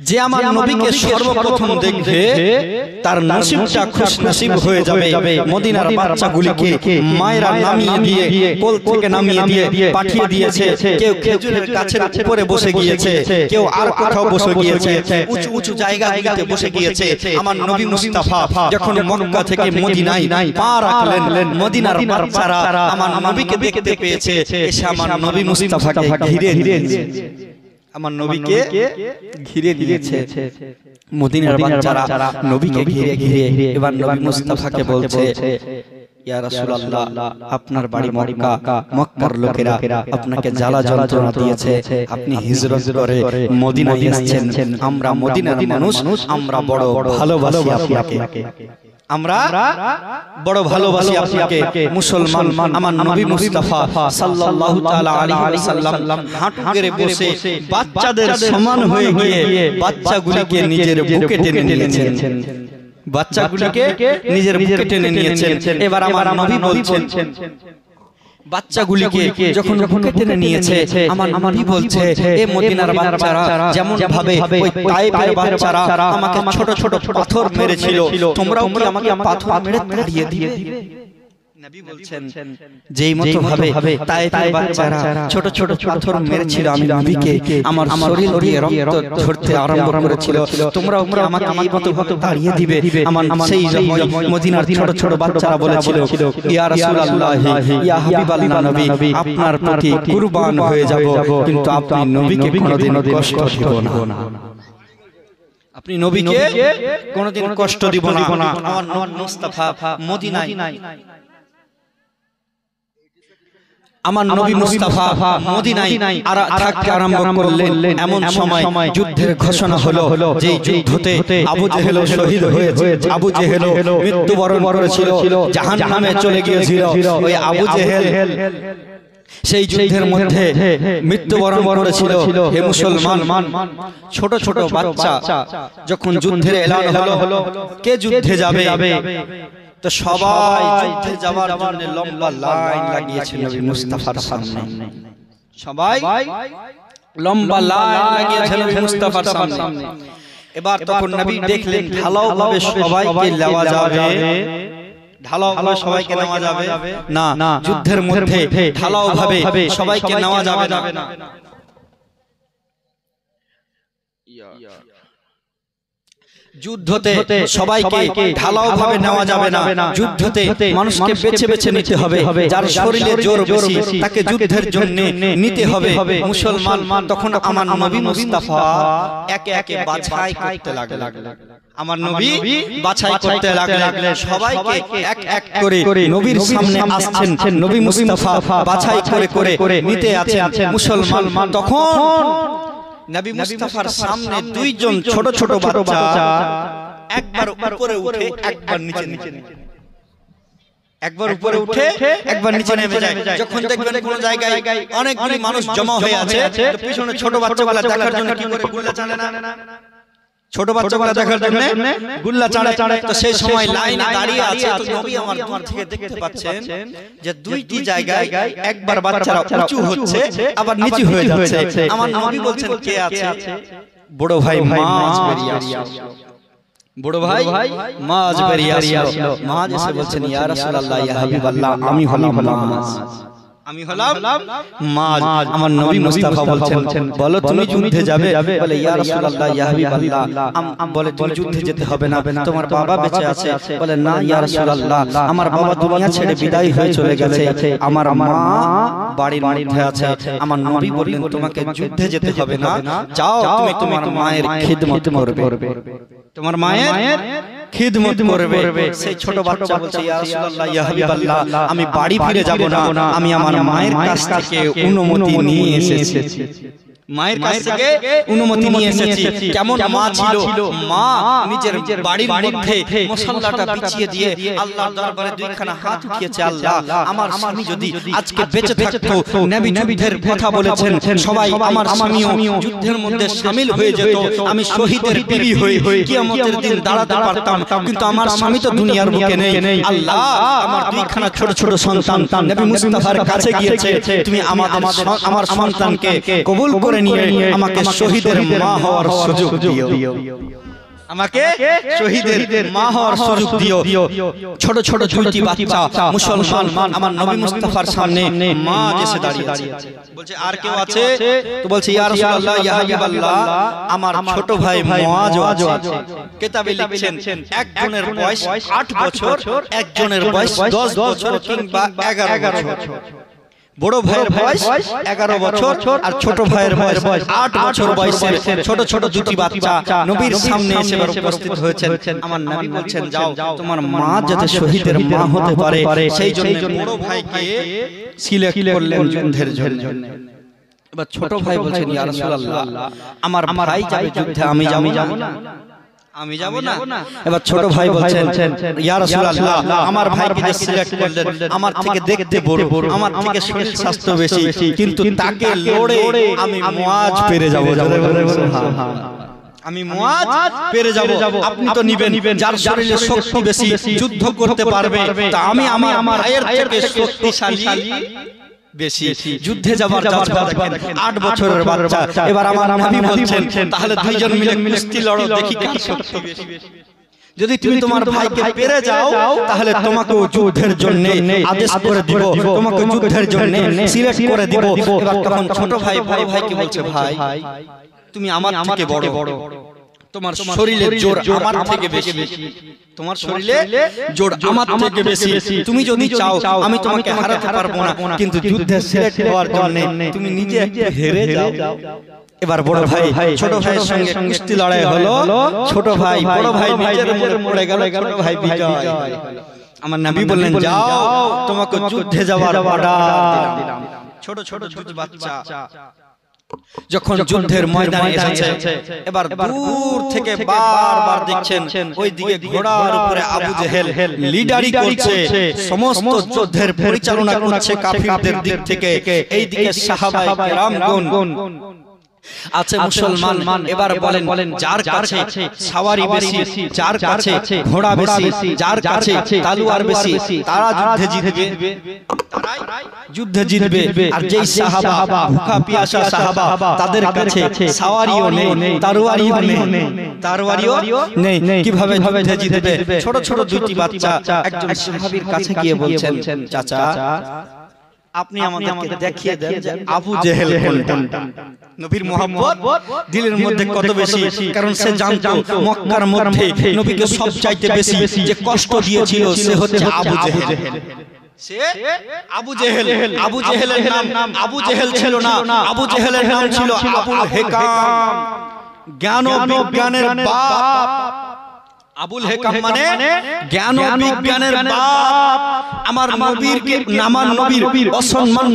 যে আমার নবীকে সর্বপ্রথম দেখবে তার নসিবটা খুশনসিব হয়ে যাবে। মদিনার বাচ্চাগুলিকে মায়েরা নামিয়ে দিয়ে কোল থেকে নামিয়ে দিয়ে পাঠিয়ে দিয়েছে। কেউ খেজুরের গাছের উপরে বসে গিয়েছে, কেউ আর কোথাও বসে গিয়েছে, উঁচু উঁচু জায়গাগুলিতে বসে গিয়েছে। আমার নবী মুস্তাফা যখন মক্কা থেকে মদিনায় পা রাখলেন, মদিনার বাচ্চারা আমার নবীকে দেখতে পেয়েছে, এসে আমার নবী মুস্তাফাকে ঘিরে নিয়েছে, আমার নবীকে ঘিরে দিয়েছে। মদিনার বাচ্চারা নবীকে ঘিরে ঘিরে এবার নবী মুস্তাফাকে বলছে, ইয়া রাসূলুল্লাহ, আপনার বাড়ি মক্কা, মক্কার লোকেরা আপনাকে জ্বালা যন্ত্রণা দিয়েছে, আপনি হিজরত করে মদিনায় এসেছেন, আমরা মদিনার মানুষ, আমরা বড় ভালোবাসি আপনাকে, আমরা বড় ভালোবাসি আপনাকে। মুসলমান আমার নবী মুস্তাফা সাল্লাল্লাহু তাআলা আলাইহি ওয়াসাল্লাম হাঁটু গেড়ে বসে বাচ্চাদের সমান হয়ে গিয়ে বাচ্চাগুলিকে নিজের বুকে টেনে নিয়েছেন, বাচ্চাগুলিকে নিজের বুকে টেনে নিয়েছেন। এবার আমার নবী বলছেন, বাচ্চাগুলিকে যখন বুকে টেনে নিয়েছে, আমার নবী বলছে, এ মদিনার বাচ্চারা যেমন ভাবে ওই তায়েফের বাচ্চারা আমাকে ছোট ছোট পাথর মেরেছিল, তোমরাও কি আমাকে পাথর মেরে তাড়িয়ে দিবে? নবী বলছেন, যেই মতো ভাবে তায়েফের বাচ্চারা ছোট ছোট পাথর মেরেছিল আমি নবীকে, আমার শরীর দিয়ে রক্ত ঝরতে আরম্ভ করেছিল, তোমরাও কি আমাকে এই মতো ভাবে তাড়িয়ে দিবে? আমার সেই মদিনার ছোট ছোট বাচ্চারা বলেছিল, ইয়া রাসূলুল্লাহ, ইয়া হাবিবাল্লাহ নবী, আপনার প্রতি কুরবান হয়ে যাব, কিন্তু আপনি নবীকে কোনোদিন কষ্ট দিব না, আপনি নবীকে কোনোদিন কষ্ট দিব না। আমার নবী মুস্তাফা মদিনায়, আমার নবী মুস্তাফা মদিনায় আর থাকতে আরম্ভ করলেন। এমন সময় যুদ্ধের ঘোষণা হলো, যেই যুদ্ধতে আবু জেহেল শহীদ হয়েছে, আবু জেহেল মৃত্যুবরণ করেছিল, জাহান্নামে চলে গিয়েছিল। ওই আবু জেহেল সেই যুদ্ধের মধ্যে মৃত্যুবরণ করেছিল। হে মুসলমান, ছোট ছোট বাচ্চা যখন যুদ্ধের এলান হলো, কে যুদ্ধে যাবে, তো সবাই যুদ্ধে যাওয়ার জন্য লম্বা লাইন লাগিয়েছে নবী মুস্তাফার সামনে, সবাই লম্বা লাইন লাগিয়েছে নবী মুস্তাফার সামনে। এবার তখন নবী দেখলেন ঢালাও ভাবে সবাইকে নেওয়া যাবে, ঢালাও ভাবে সবাইকে নেওয়া যাবে না, যুদ্ধের মধ্যে ঢালাও ভাবে সবাইকে নেওয়া যাবে না। যুদ্ধতে সবাইকে ঢালাও ভাবে নেওয়া যাবে না, যুদ্ধতে মানুষকে বেছে বেছে নিতে হবে, যার শরীরে জোর বেশি তাকে যুদ্ধের জন্য নিতে হবে। মুসলমান তখন আমার নবী মুস্তাফা একে একে বাছাই করতে লাগলেন, আমার নবী বাছাই করতে লাগলেন, সবাইকে এক এক করে নবীর সামনে আসছেন, নবী মুস্তাফা বাছাই করে করে নিতে আছেন। মুসলমান তখন নবী মুস্তাফার সামনে দুইজন ছোট ছোট বাচ্চা একবার উপরে উঠে একবার নিচে, একবার উপরে উঠে একবার নিচে নেমে যায়। যখন দেখবেন কোন জায়গায় অনেকগুলি মানুষ জমা হয়ে আছে, পিছনে ছোট বাচ্চাগুলো দেখার জন্য কি করে গুল্লা চালে না, ছোট বাচ্চাগুলো দেখার জন্য গুল্লা চাড়ে। তো সেই সময় লাইনে দাঁড়িয়ে আছে, তো নবী আমার দূর থেকে দেখতে পাচ্ছেন যে দুইটি জায়গায় একবার বাচ্চারা উঁচু হচ্ছে আবার নিচু হয়ে যাচ্ছে। আমার নবী বলছেন, কে আছে? বড় ভাই মাছ বেরিয়ে আসলো, বড় ভাই মাছ বেরিয়ে আসলো। মাছ এসে বলছেন, ইয়া রাসূলুল্লাহ, ইয়া হাবিবাল্লাহ, আমি হলাম মাছ, আমি হলাম মাছ। আমার নবী মুস্তাফা বলছেন, বলো তুমি যুদ্ধে যাবে? বলে, ইয়া রাসূলুল্লাহ, ইয়া হাবিবাল্লাহ, বলে তুমি যুদ্ধে যেতে হবে না, তোমার বাবা বেঁচে আছে। বলে, না ইয়া রাসূলুল্লাহ, আমার বাবা দুনিয়া ছেড়ে বিদায় হয়ে চলে গেছে, আমার মা বাড়ির মধ্যে আছে। আমার নবী বললেন, তোমাকে যুদ্ধে যেতে হবে না, যাও তুমি তোমার মায়ের খিদমত করবে, তোমার মায়ের খিদমত করবে। সেই ছোট বাচ্চা বলছে, ইয়া রাসূলুল্লাহ, ইয়া হাবিবাল্লাহ, আমি বাড়ি ফিরে যাব না, আমি আমার মায়ের কাছ থেকে অনুমতি নিয়ে এসেছি, মায়ের কাছ থেকে অনুমতি নিয়ে এসেছি। কেমন মা ছিল, মা নিজের বাড়ির মধ্যে মশালাটা বিছিয়ে দিয়ে আল্লাহর দরবারে দুইখানা হাত উঠিয়েছে, আল্লাহ আমার স্বামী যদি আজকে বেঁচে থাকতো, নবী যুদ্ধের কথা বলেছেন, সবাই আমার স্বামীও যুদ্ধের মধ্যে শামিল হয়ে যেত, আমি শহীদের বিবি হয়ে কিয়ামতের দিন দাঁড়াতে পারতাম, কিন্তু আমার স্বামী তো দুনিয়ার বুকে নেই। আল্লাহ আমার দুইখানা ছোট ছোট সন্তান নবী মুস্তাফার কাছে গিয়েছে, তুমি আমার সন্তানকে কবুল করে নিয়ে আমাকে শহীদের মা হওয়ার সুযোগ দিও, আমাকে শহীদের মা হওয়ার সুযোগ দিও। ছোট ছোট দুইটি বাচ্চা মুসলমান আমার নবী মুস্তাফার সামনে মা এসে দাঁড়িয়ে আছে। বলছে আর কেউ আছে? তো বলছে ইয়া রাসূলুল্লাহ, ইয়া হাবিবাল্লাহ, আমার ছোট ভাই মুআজও আছে। কিতাবে লিখছেন একজনের বয়স 8 বছর, একজনের বয়স 10 বছর কিংবা 11 বছর। বড় ভাইয়ের বয়স 11 বছর আর ছোট ভাইয়ের বয়স 8 বছর বয়সের ছোট ছোট দুটি বাচ্চা নবীর সামনে এসে উপস্থিত হয়েছেন। আমার নবী বলছেন যাও, তোমার মা যাতে শহীদের মা হতে পারে সেই জন্য বড় ভাইকে সিলেক্ট করলেন যুদ্ধের জন্য। এবার ছোট ভাই বলছেন ইয়া রাসূলুল্লাহ, আমার ভাই যাবে যুদ্ধে, আমি যাব না, আমি যাব না। এবার ছোট ভাই বলছেন ইয়া রাসূলুল্লাহ, আমার ভাইকে যে সিলেক্ট করলেন আমার থেকে দেখতে বড়, আমার থেকে শরীর স্বাস্থ্য বেশি, কিন্তু তাকে লড়ে আমি মুআজ পেরে যাব। আমি মুআজ পেরে যাব। আপনি তো নিবেন যার শরীরে শক্তি বেশি, যুদ্ধ করতে পারবে, তা আমি আমার ভাইয়ের থেকে শক্তিশালী বেশি, যুদ্ধে যাবার যাত্রা দেখেন। 8 বছরের বাচ্চা। এবার আমার নবী বলছেন তাহলে দুইজন মিলে কুস্তি লড়ো, দেখি কার শক্তি বেশি। যদি তুমি তোমার ভাইকে পেরে যাও তাহলে তোমাকে যুদ্ধের জন্য আদেশ করে দিব, তোমাকে যুদ্ধের জন্য সিলেক্ট করে দিব। এবার তখন ছোট ভাই বড় ভাইকে বলছে ভাই তুমি আমার থেকে বড়, তোমার শরীরে জোর আমার থেকে বেশি, তোমার শরীরে জোর আমার থেকে বেশি, তুমি যদি চাও আমি তোমাকে হারাতে পারবো না, কিন্তু যুদ্ধে সিলেক্ট হওয়ার জন্য তুমি নিজে একটু হেরে যাও। এবার বড় ভাই ছোট ভাইয়ের সঙ্গে কুস্তি লড়াই হলো, ছোট ভাই বড় ভাই নিজের উপরে পড়ে গেল, ছোট ভাই বিজয়। আমার নবী বললেন যাও, তোমাকে যুদ্ধে যাওয়ার অর্ডার দিলাম। ছোট ছোট দুটি বাচ্চা যখন যুদ্ধের ময়দানে এসেছে, এবার দূর থেকে বারবার দেখছেন ওই দিকে ঘোড়ার উপরে আবু জেহেল লিডারি করছে, সমস্ত যুদ্ধের পরিচালনা করছে কাফিরদের দিক থেকে, এই দিকে সাহাবায়ে কেরামগণ আছে মুসলমান। এবার বলেন যার কাছে সওয়ারি বেশি, যার কাছে ঘোড়া বেশি, যার কাছে তলোয়ার বেশি, তারা যুদ্ধে জিতবে। আর যেই সাহাবা ভুখা পিয়াসা সাহাবা, তাদের কাছে সওয়ারিও নেই, তলোয়ারিও নেই, কিভাবে যুদ্ধে জিতবে? ছোট ছোট দুটি বাচ্চা একজন সাহাবীর কাছে গিয়ে বলছেন চাচা আপনি আমাদেরকে দেখিয়ে দেন যে আবু জেহেল কোনটা। নবীর মোহাম্মদ দিলের মধ্যে কত বেশি, কারণ সে জানতো মক্কার মধ্যে নবীকে সবচাইতে বেশি যে কষ্ট দিয়েছিল সে হচ্ছে আবু জেহেল। সে আবু জেহেল, আবু জেহেলের নাম আবু জেহেল ছিল না, আবু জেহেলের নাম ছিল আবুল হেকাম, জ্ঞান ও বিজ্ঞানের বাপ। আবুল হেকাম মানে জ্ঞান ও বিজ্ঞানের বাপ। আমার নবীর অসম্মান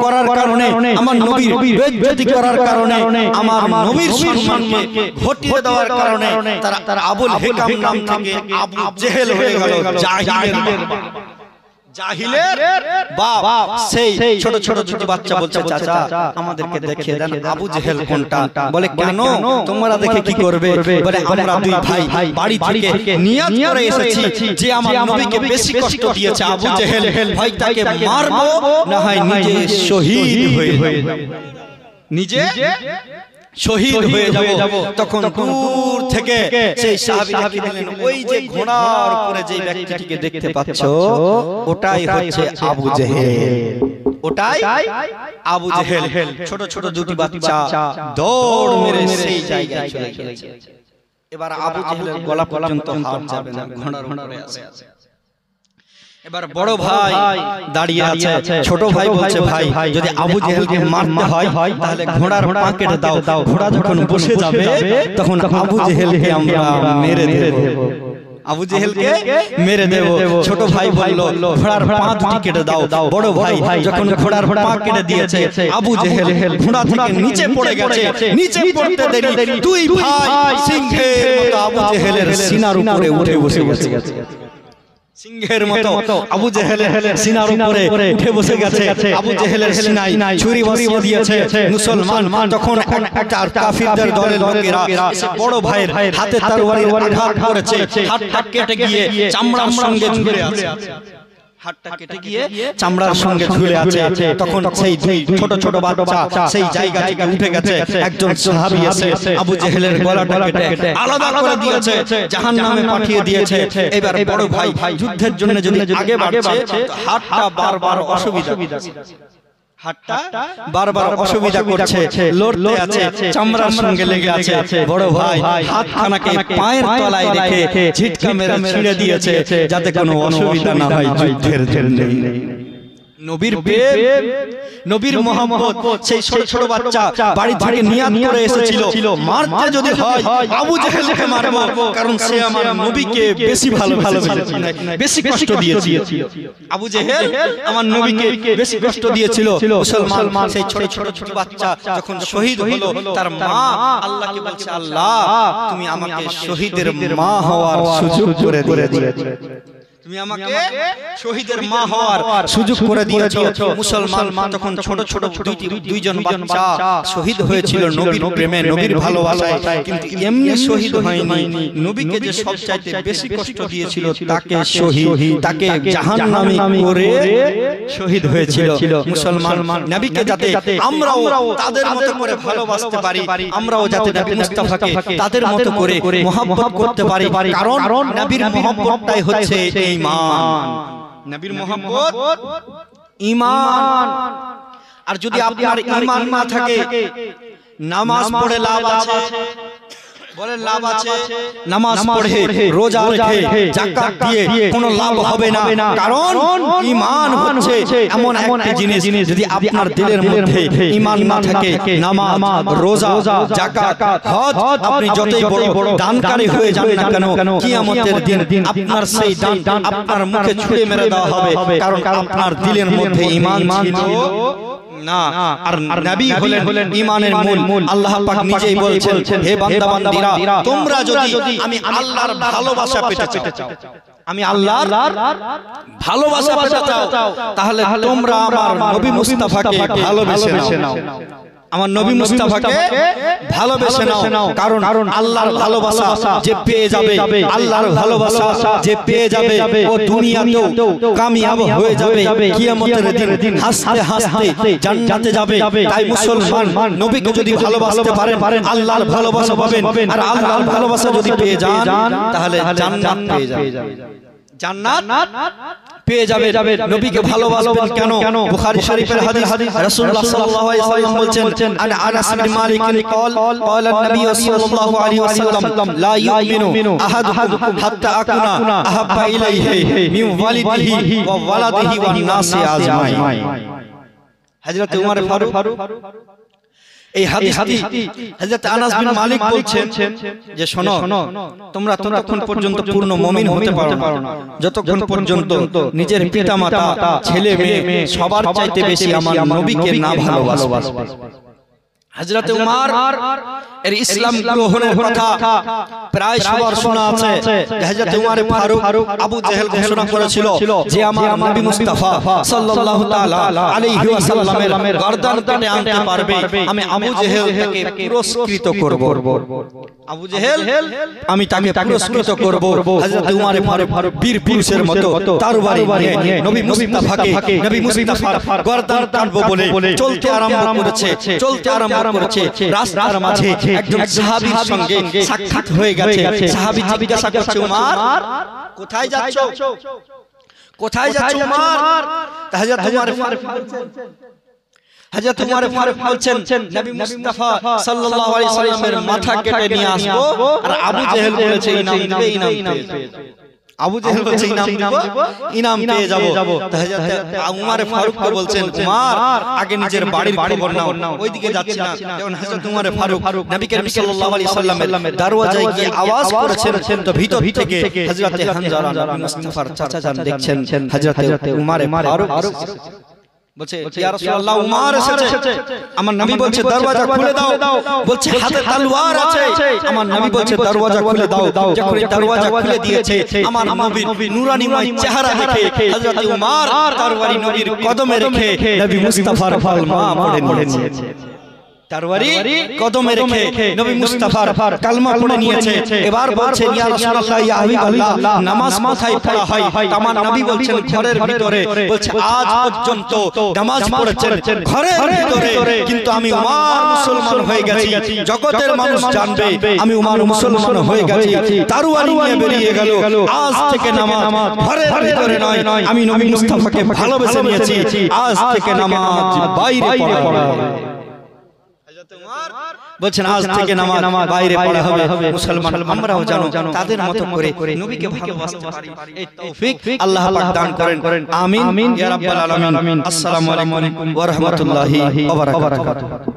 করার কারণে, আমার নবীর বেইজ্জতি করার কারণে, আমার নবীর সম্মানকে ঘটিয়ে দেওয়ার কারণে তারা আবুল হেকাম নাম থেকে আবু জেহেল হয়ে গেল, জাহিলের বাপ। সেই ছোট ছোট দুটি বাচ্চা বলছে চাচা আমাদেরকে দেখিয়ে দেন আবু জেহেল কোনটা। বলে কেন, তোমরা দেখে কি করবে? বলে আমরা দুই ভাই বাড়ি থেকে নিয়ত করে এসেছি যে আমার নবীকে বেশি কষ্ট দিয়েছে আবু জেহেল, ভাই তাকে মারবো, না হয় নিজে শহীদ হয়ে নিজে শহীদ হয়ে যাব। তখন দূর থেকে সেই সাহাবী দেখিয়ে দিলেন ওই যে ঘোড়ার উপরে যে ব্যক্তিটিকে দেখতে পাচ্ছো ওটাই হচ্ছে আবু জেহেল, ওটাই আবু জেহেল। ছোট ছোট দুটি বাচ্চা দৌড় মেরে সেই জায়গায় চলে গেছে। এবার আবু জেহেলের গলা পর্যন্ত হাত যাবে না, ঘোড়ার উপরে আছে। এবার বড় ভাই দাঁড়িয়ে আছে, ছোট ভাই বলছে ভাই যদি আবু জেহেলকে মারতে হয় তাহলে ঘোড়ার পা কেটে দাও, ঘোড়া যখন বসে যাবে তখন আবু জেহেলকে আমরা মেরে দেব, আবু জেহেলকে মেরে দেব। ছোট ভাই বলল ঘোড়ার পা দুটি কেটে দাও। বড় ভাই যখন ঘোড়ার পা কেটে দিয়েছে, আবু জেহেল ঘোড়া থেকে নিচে পড়ে গেছে। নিচে পড়তে দেরি দুই ভাই সিংহের মতো আবু জেহেলের সিনার উপরে উঠে বসে গেছে, সিংহের মতো আবু জেহেলের সিনার উপরে উঠে বসে গেছে। আবু জেহেলের সিনায় ছুরি বসিয়ে দিয়েছে মুসলমান। তখন কাফিরদের দলের লোকেরা বড় ভাইয়ের হাতে তরবারি আঘাত করেছে, হাতটা কেটে গিয়ে চামড়ার সঙ্গে ঝুলে আছে, হাতটা কেটে গিয়ে চামড়ার সঙ্গে ঝুলে আছে। তখন সেই ছোট ছোট বাচ্চা সেই জায়গা থেকে উঠে গেছে। একজন সাহাবী এসে আবু জেহেলের গলাটা কেটে আলাদা করে দিয়েছে, জাহান্নামে পাঠিয়ে দিয়েছে। এবার বড় ভাই যুদ্ধের জন্য যদি আগে বাড়ছে হাতটা বারবার অসুবিধা, হাতটা বারবার অসুবিধা করছে, লড়তে আছে, চামড়ার সঙ্গে লেগে আছে। বড় ভাই হাতখানাকে পায়ের তলায় রেখে ঝিটকা মেরে ছিঁড়ে দিয়েছে যাতে কোনো অসুবিধা না হয় যুদ্ধের জন্য। নবীর প্রেম, নবীর মোহাম্মত, সেই ছোট ছোট বাচ্চা বাড়ি থেকে নিয়াত করে এসেছিল মারতে যদি হয় আবু জেহেলকে মারবো, কারণ সে আমার নবীকে বেশি ভালোবেসেছে, বেশি কষ্ট দিয়েছিল। আবু জেহেল আমার নবীকে বেশি কষ্ট দিয়েছিল। মুসলমান সেই ছোট ছোট ছোট বাচ্চা যখন শহীদ হলো, তার মা আল্লাহকে বলছে, আল্লাহ তুমি আমাকে শহীদের মা হওয়ার সুযোগ করে দিয়েছো, তুমি আমাকে শহীদের মা হওয়ার সুযোগ করে দিয়েছো। মুসলমান তখন ছোট ছোট দুইজন বাচ্চা শহীদ হয়েছিল নবীর প্রেমে, নবীর ভালোবাসায়। কিন্তু এমনি শহীদ হয়নি, নবীকে যে সবচাইতে বেশি কষ্ট দিয়েছিল তাকে জাহান্নামী করে শহীদ হয়েছিল। মুসলমান নবীকে যাতে আমরাও তাদের মতো করে ভালোবাসতে পারি, আমরাও যাতে নবী মুস্তাফাকে তাদের মতো করে মহব্বত করতে পারি, কারণ নবীর মহব্বতটাই হচ্ছে ঈমান। নবীর মহব্বত ঈমান। আর যদি আপনার ঈমান না থাকে, নামাজ পড়ে লাভ আছে, বলে লাভ আছে, নামাজ পড়ে রোজা রেখে যাকাত দিয়ে কোনো লাভ হবে না, কারণ ঈমান হচ্ছে এমন একটা জিনিস, যদি আপনার দিলের মধ্যে ঈমান না থাকে, নামাজ, রোজা, যাকাত, হজ, আপনি যতই বড় দানকারী হয়ে যান না কেন, কিয়ামতের দিন আপনার সেই দান আপনার মুখে ছুঁড়ে মেরে দেওয়া হবে, কারণ আপনার দিলের মধ্যে ঈমান ছিল না। আর নবী হলেন ঈমানের মূল। আল্লাহ পাক নিজেই বলছেন, হে বান্দা বান্দীরা, তোমরা যদি আমি আল্লাহর ভালোবাসা পেতে চাও, আমি আল্লাহর ভালোবাসা পেতে চাও, তাহলে তোমরা আমার নবী মুস্তাফাকে ভালোবেসে নাও, আমার নবী মুস্তাফাকে ভালোবেসে নাও। কারণ আল্লাহর ভালোবাসা যে পেয়ে যাবে, আল্লাহর ভালোবাসা যে পেয়ে যাবে, ও দুনিয়াতেও কামিয়াব হয়ে যাবে, কিয়ামতের দিন হাসতে হাসতে জান্নাতে যাবে। তাই মুসলমান নবীকে যদি ভালোবাসতে পারেন, আল্লাহর ভালোবাসা পাবেন। আর আল্লাহর ভালোবাসা যদি পেয়ে যান, তাহলে জান্নাত পেয়ে যাবেন, জান্নাত পেয়ে যাবে। নবীকে ভালোবাসবেন কেন? বুখারী শরীফের হাদিস, রাসূলুল্লাহ সাল্লাল্লাহু আলাইহি ওয়াসাল্লাম বলছেন, আনা আনাস বিন মালিক قال النبي صلى الله عليه وسلم لا يؤمن احدكم حتى اكون احب اليه من والده وولده والناس اجمعين। হযরত ওমর ফারুক এই হাদিসটি হযরত আনাস বিন মালিক বলছেন যে শোনো, তোমরা ততক্ষণ পর্যন্ত পূর্ণ মুমিন হতে পারো না যতক্ষণ পর্যন্ত নিজের পিতামাতা, ছেলে মেয়ে সবার চাইতে বেশি আমার নবীকে না ভালোবাসবে। হযরত উমর এর ইসলাম গ্রহণের কথা প্রায় সবার শোনা আছে। হযরত উমর ফারুক আবু জেহেল ঘোষণা করেছিল যে আমার নবী মুস্তাফা সাল্লাল্লাহু তাআলা আলাইহি ওয়াসাল্লামের গর্দান কেটে আনতে পারবে, আমি আবু জেহেলকে পুরস্কৃত করব। আবু জেহেল আমি তাকে পুরস্কৃত করব। হযরত উমর ফারুক বীর পুরুষের মতো তরবারি নিয়ে নবী মুস্তাফার গর্দান কাটবো বলে চলতে আরম্ভ করেছে। রাস্তার মাঝে একজন সাহাবীর সঙ্গে সাক্ষাৎ হয়ে গেছে। সাহাবী জিজ্ঞাসা করছে, উমর কোথায় যাচ্ছ? উমর? হযরত উমর ফারুক বলছেন, নবী মুস্তাফা সাল্লাল্লাহু আলাইহি ওয়াসাল্লামের মাথা কেটে নিয়ে আসবো। আর আবু জেহেল বলেছে ইনাম পেয়ে যাব। হযরত উমর ফারুককে বলছেন, উমর আগে নিজের বাড়ির খবর নাও, ওইদিকে যাচ্ছি না। যখন হযরত উমর ফারুক নবী করিম সাল্লাল্লাহু আলাইহি ওয়াসাল্লামের দরওয়াজায় গিয়ে আওয়াজ করেছেন, তো ভিতর থেকে হযরত হানজালা নবী মুস্তাফার চাচা যান দেখছেন হযরত উমর ফারুক বলছে, ইয়া রাসূলুল্লাহ উমর এসেছে। আমার নবী বলছে দরওয়াজা খুলে দাও। বলছে হাতে তলোয়ার আছে। আমার নবী বলছে দরওয়াজা খুলে দাও। যখন দরওয়াজা খুলে দিয়েছে, আমার নবীর নূরানীময় চেহারা দেখে হযরত উমর তরবারি নবীর কদমে রেখে নবী মুস্তাফার কলমা পড়ে নিয়েছে। তরবারি কদমে রেখে নবী মুস্তাফার কালমা পড়ে নিয়েছে। এবার বলছেন ইয়া রাসূলুল্লাহ ইয়া হাবিবাল্লাহ নামাজ কোথায় পড়া হয়? আমার নবী বলছেন ঘরের ভিতরে। বলছে আজ পর্যন্ত নামাজ পড়েছেন ঘরের ভিতরে, কিন্তু আমি উমর মুসলমান হয়ে গেছি, জগতের মানুষ জানবে আমি উমর মুসলমান হয়ে গেছি। তরবারি নিয়ে বেরিয়ে গেল। আজ থেকে নামাজ ঘরের ভিতরে নয়, আমি নবী মুস্তাফাকে ভালোবেসে নিয়েছি, আজ থেকে নামাজ বাইরে পড়া হবে। বলছেন আজ থেকে নামাজ বাইরে পড়া হবে। মুসলমান আমরাও জানো তাদের মতো করে নবীকে ভালোবাসতে পারি, এই তৌফিক আল্লাহ পাক দান করেন। আমিন ইয়া রাব্বাল আলামিন। আসসালামু আলাইকুম ওয়া রাহমাতুল্লাহি ওয়া বারাকাতুহু।